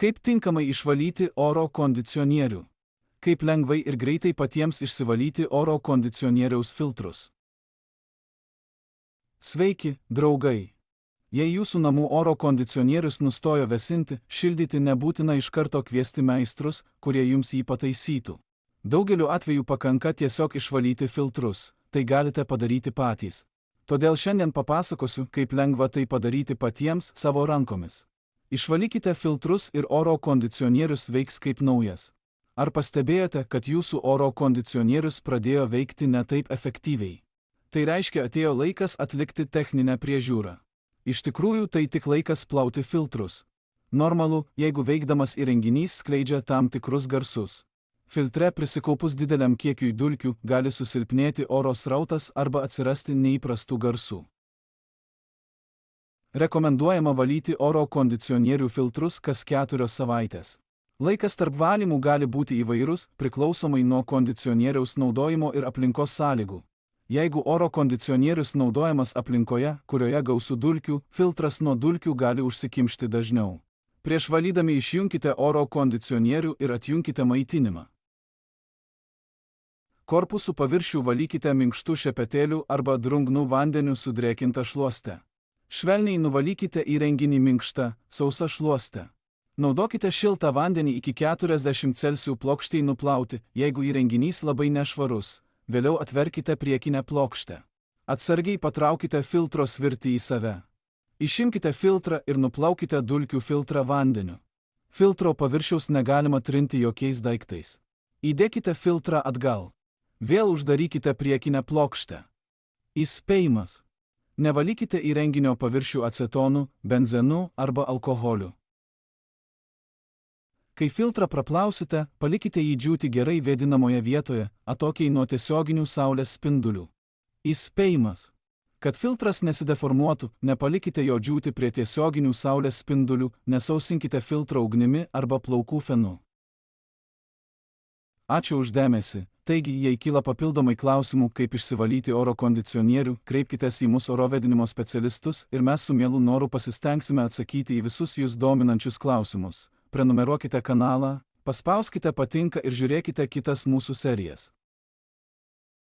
Kaip tinkamai išvalyti oro kondicionierių? Kaip lengvai ir greitai patiems išsivalyti oro kondicionieriaus filtrus? Sveiki, draugai! Jei jūsų namų oro kondicionierius nustojo vėsinti, šildyti, nebūtina iš karto kviesti meistrus, kurie jums jį pataisytų. Daugeliu atveju pakanka tiesiog išvalyti filtrus, tai galite padaryti patys. Todėl šiandien papasakosiu, kaip lengva tai padaryti patiems savo rankomis. Išvalykite filtrus ir oro kondicionierius veiks kaip naujas. Ar pastebėjote, kad jūsų oro kondicionierius pradėjo veikti ne taip efektyviai? Tai reiškia, atėjo laikas atlikti techninę priežiūrą. Iš tikrųjų, tai tik laikas plauti filtrus. Normalu, jeigu veikdamas įrenginys skleidžia tam tikrus garsus. Filtre prisikaupus dideliam kiekiui dulkių gali susilpnėti oro srautas arba atsirasti neįprastų garsų. Rekomenduojama valyti oro kondicionierių filtrus kas 4 savaitės. Laikas tarp valymų gali būti įvairus, priklausomai nuo kondicionieriaus naudojimo ir aplinkos sąlygų. Jeigu oro kondicionierius naudojamas aplinkoje, kurioje gausu dulkių, filtras nuo dulkių gali užsikimšti dažniau. Prieš valydami išjunkite oro kondicionierių ir atjunkite maitinimą. Korpusų paviršių valykite minkštu šepetėliu arba drungnu vandeniu sudrėkinta šluoste. Švelniai nuvalykite įrenginį minkštą, sausa šluoste. Naudokite šiltą vandenį iki 40 C plokštei nuplauti, jeigu įrenginys labai nešvarus. Vėliau atverkite priekinę plokštę. Atsargiai patraukite filtro svirtį į save. Išimkite filtrą ir nuplaukite dulkių filtrą vandeniu. Filtro paviršiaus negalima trinti jokiais daiktais. Įdėkite filtrą atgal. Vėl uždarykite priekinę plokštę. Įspėjimas. Nevalykite įrenginio paviršių acetonu, benzenu arba alkoholiu. Kai filtrą praplausite, palikite jį džiūti gerai vėdinamoje vietoje, atokiai nuo tiesioginių saulės spindulių. Įspėjimas. Kad filtras nesideformuotų, nepalikite jo džiūti prie tiesioginių saulės spindulių, nesausinkite filtrą ugnimi arba plaukų fenu. Ačiū už dėmesį. Taigi, jei kyla papildomai klausimų, kaip išsivalyti oro kondicionierių, kreipkitės į mūsų oro vėdinimo specialistus ir mes su mielu noru pasistengsime atsakyti į visus jūs dominančius klausimus. Prenumeruokite kanalą, paspauskite patinka ir žiūrėkite kitas mūsų serijas.